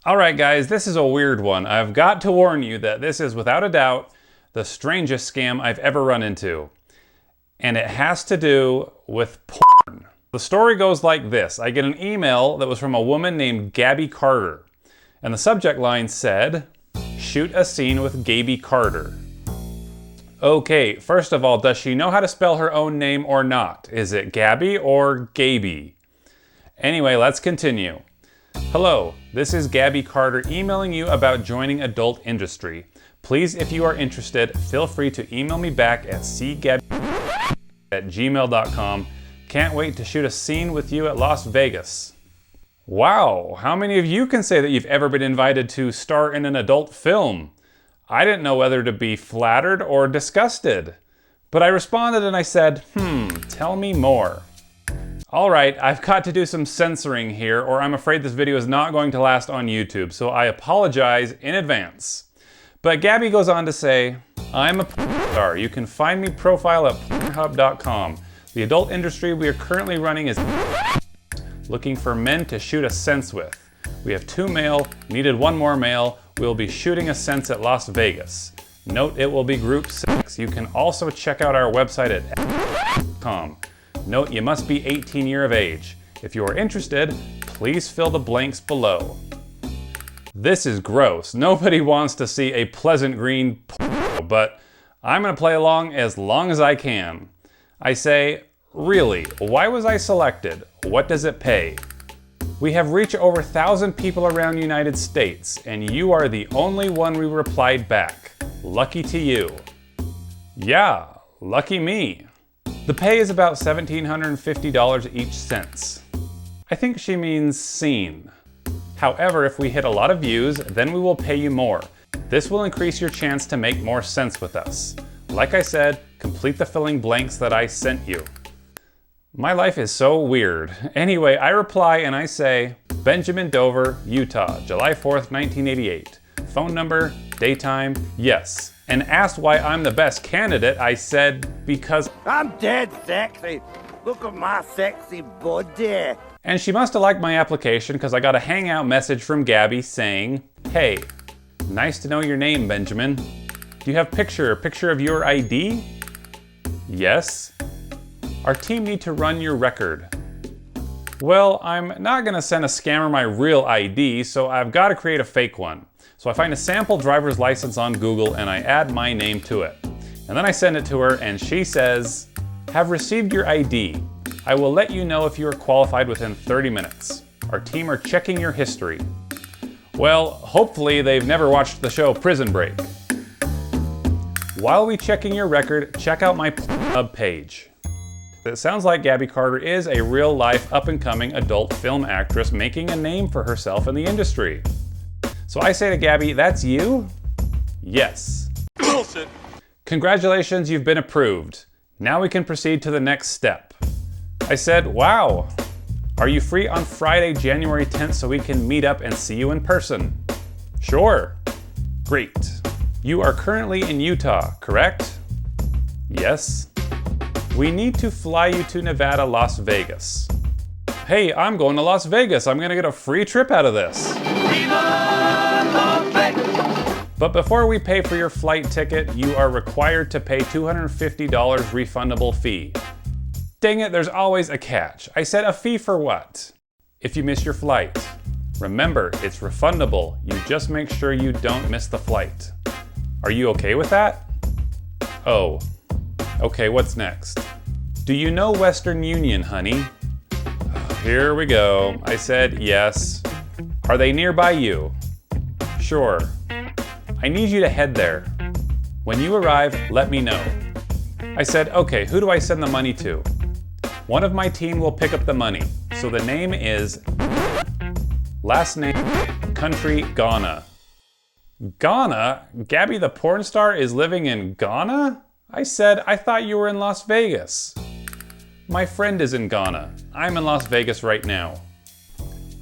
Alright guys, this is a weird one. I've got to warn you that this is without a doubt the strangest scam I've ever run into. And it has to do with porn. The story goes like this. I get an email that was from a woman named Gabbie Carter. And the subject line said, "Shoot a scene with Gabbie Carter." Okay, first of all, does she know how to spell her own name or not? Is it Gabbie or Gaby? Anyway, let's continue. Hello, this is Gabbie Carter emailing you about joining adult industry. Please, if you are interested, feel free to email me back at cgabbie@gmail.com. Can't wait to shoot a scene with you at Las Vegas. Wow, how many of you can say that you've ever been invited to star in an adult film? I didn't know whether to be flattered or disgusted. But I responded and I said, tell me more. Alright, I've got to do some censoring here, or I'm afraid this video is not going to last on YouTube, so I apologize in advance. But Gabbie goes on to say, I'm a star. You can find me profile at pornhub.com. The adult industry we are currently running is looking for men to shoot a sense with. We have 2 male, needed 1 more male. We'll be shooting a sense at Las Vegas. Note it will be group 6. You can also check out our website at .com. Note you must be 18 years of age. If you are interested, please fill the blanks below. This is gross. Nobody wants to see a pleasant green but I'm gonna play along as I can. I say, really, why was I selected? What does it pay? We have reached over 1,000 people around the United States, and you are the only one we replied back. Lucky to you. Yeah, lucky me. The pay is about $1,750 each sense. I think she means scene. However, if we hit a lot of views, then we will pay you more. This will increase your chance to make more sense with us. Like I said, complete the filling blanks that I sent you. My life is so weird. Anyway, I reply and I say, Benjamin Dover, Utah, July 4th, 1988. Phone number, daytime, yes. And asked why I'm the best candidate, I said, because I'm dead sexy. Look at my sexy body. And she must have liked my application because I got a hangout message from Gabbie saying, hey, nice to know your name, Benjamin. Do you have picture of your ID? Yes. Our team need to run your record. Well, I'm not gonna send a scammer my real ID, so I've got to create a fake one. So I find a sample driver's license on Google and I add my name to it. And then I send it to her and she says, have received your ID. I will let you know if you are qualified within 30 minutes. Our team are checking your history. Well, hopefully they've never watched the show Prison Break. While we checking your record, check out my Hub page. It sounds like Gabbie Carter is a real-life, up-and-coming adult film actress making a name for herself in the industry. So I say to Gabbie, that's you? Yes. Bullshit. Congratulations, you've been approved. Now we can proceed to the next step. I said, wow. Are you free on Friday, January 10th so we can meet up and see you in person? Sure. Great. You are currently in Utah, correct? Yes. We need to fly you to Nevada, Las Vegas. Hey, I'm going to Las Vegas. I'm gonna get a free trip out of this. But before we pay for your flight ticket, you are required to pay $250 refundable fee. Dang it, there's always a catch. I said a fee for what? If you miss your flight. Remember, it's refundable. You just make sure you don't miss the flight. Are you okay with that? Oh. Okay, what's next? Do you know Western Union, honey? Here we go. I said yes. Are they nearby you? Sure. I need you to head there. When you arrive, let me know. I said, okay, who do I send the money to? One of my team will pick up the money. So the name is last name, country, Ghana. Ghana? Gabbie the porn star is living in Ghana? I said, I thought you were in Las Vegas. My friend is in Ghana. I'm in Las Vegas right now.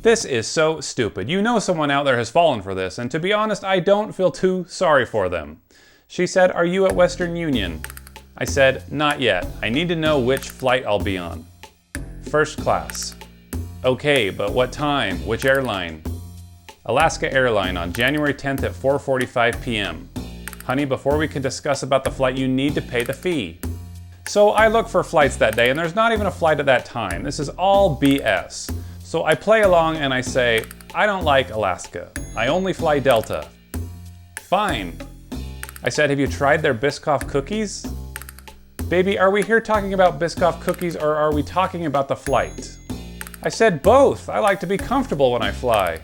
This is so stupid. You know someone out there has fallen for this, and to be honest, I don't feel too sorry for them. She said, are you at Western Union? I said, not yet. I need to know which flight I'll be on. First class. Okay, but what time? Which airline? Alaska Airline on January 10th at 4:45 p.m. Honey, before we can discuss about the flight, you need to pay the fee. So I look for flights that day, and there's not even a flight at that time. This is all BS. So I play along and I say, I don't like Alaska. I only fly Delta. Fine. I said, have you tried their Biscoff cookies? Baby, are we here talking about Biscoff cookies or are we talking about the flight? I said both. I like to be comfortable when I fly.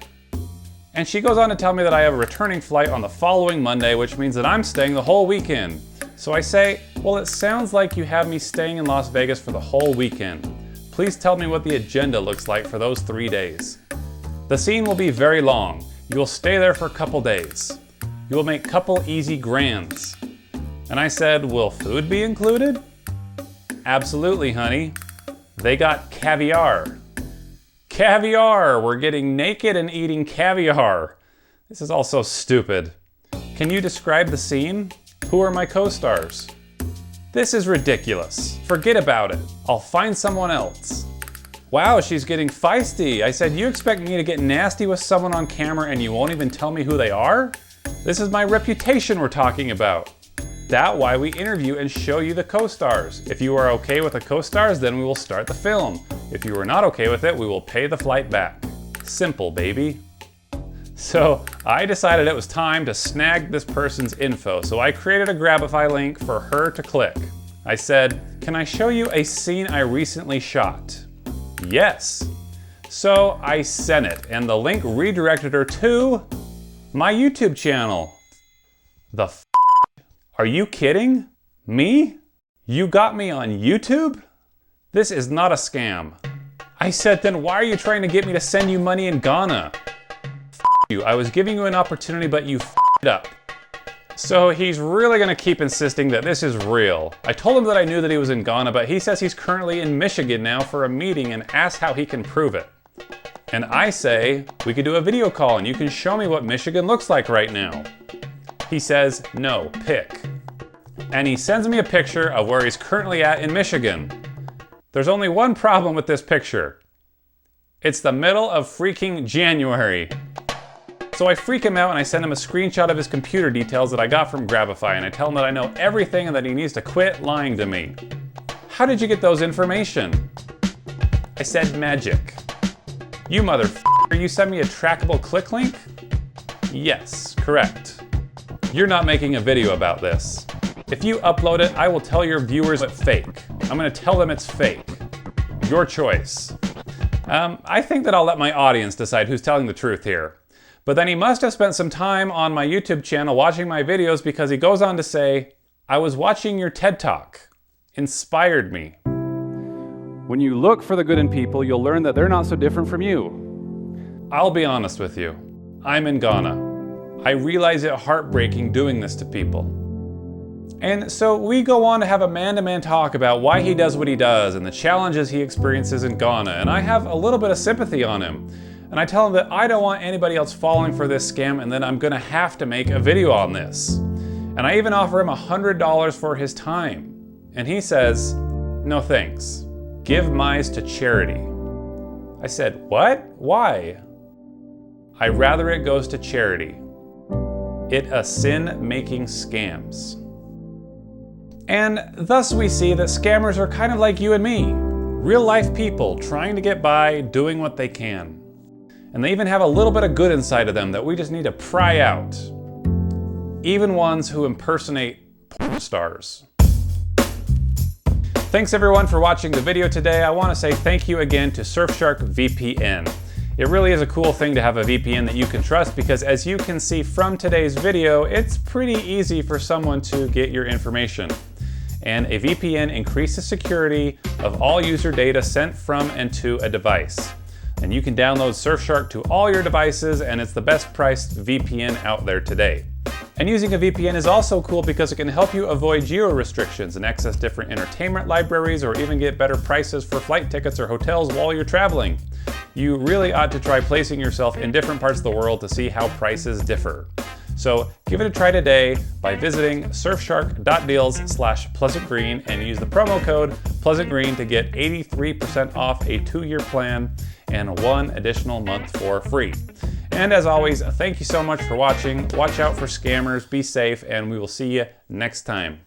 And she goes on to tell me that I have a returning flight on the following Monday, which means that I'm staying the whole weekend. So I say, well, it sounds like you have me staying in Las Vegas for the whole weekend. Please tell me what the agenda looks like for those 3 days. The scene will be very long. You will stay there for a couple days. You will make couple easy grands. And I said, will food be included? Absolutely, honey. They got caviar. Caviar! We're getting naked and eating caviar. This is all so stupid. Can you describe the scene? Who are my co-stars? This is ridiculous. Forget about it. I'll find someone else. Wow, she's getting feisty. I said, you expect me to get nasty with someone on camera and you won't even tell me who they are? This is my reputation we're talking about. That's why we interview and show you the co-stars. If you are okay with the co-stars, then we will start the film. If you are not okay with it, we will pay the flight back. Simple, baby. So I decided it was time to snag this person's info, so I created a Gabbify link for her to click. I said, can I show you a scene I recently shot? Yes. So I sent it, and the link redirected her to my YouTube channel. The Are you kidding? Me? You got me on YouTube? This is not a scam. I said, then why are you trying to get me to send you money in Ghana? You. I was giving you an opportunity, but you f***ed up. So he's really gonna keep insisting that this is real. I told him that I knew that he was in Ghana, but he says he's currently in Michigan now for a meeting and asks how he can prove it. And I say, we could do a video call and you can show me what Michigan looks like right now. He says, no, pick. And he sends me a picture of where he's currently at in Michigan. There's only one problem with this picture. It's the middle of freaking January. So I freak him out and I send him a screenshot of his computer details that I got from Gabbify, and I tell him that I know everything and that he needs to quit lying to me. How did you get those information? I said magic. You motherfucker, you sent me a trackable click link? Yes, correct. You're not making a video about this. If you upload it, I will tell your viewers it's fake. I'm gonna tell them it's fake. Your choice. I think that I'll let my audience decide who's telling the truth here. But then he must have spent some time on my YouTube channel watching my videos, because he goes on to say, I was watching your TED Talk. Inspired me. When you look for the good in people, you'll learn that they're not so different from you. I'll be honest with you. I'm in Ghana. I realize it heartbreaking doing this to people. And so we go on to have a man-to-man talk about why he does what he does and the challenges he experiences in Ghana. And I have a little bit of sympathy on him. And I tell him that I don't want anybody else falling for this scam and that I'm gonna have to make a video on this. And I even offer him $100 for his time. And he says, no thanks. Give mine to charity. I said, what? Why? I rather it goes to charity. It a sin making scams. And thus we see that scammers are kind of like you and me. Real life people trying to get by, doing what they can. And they even have a little bit of good inside of them that we just need to pry out. Even ones who impersonate porn stars. Thanks everyone for watching the video today. I want to say thank you again to Surfshark VPN. It really is a cool thing to have a VPN that you can trust, because as you can see from today's video, it's pretty easy for someone to get your information. And a VPN increases security of all user data sent from and to a device. And you can download Surfshark to all your devices, and it's the best priced VPN out there today. And using a VPN is also cool because it can help you avoid geo restrictions and access different entertainment libraries, or even get better prices for flight tickets or hotels while you're traveling. You really ought to try placing yourself in different parts of the world to see how prices differ. So give it a try today by visiting surfshark.deals/pleasantgreen and use the promo code pleasantgreen to get 83% off a 2-year plan and 1 additional month for free. And as always, thank you so much for watching. Watch out for scammers, be safe, and we will see you next time.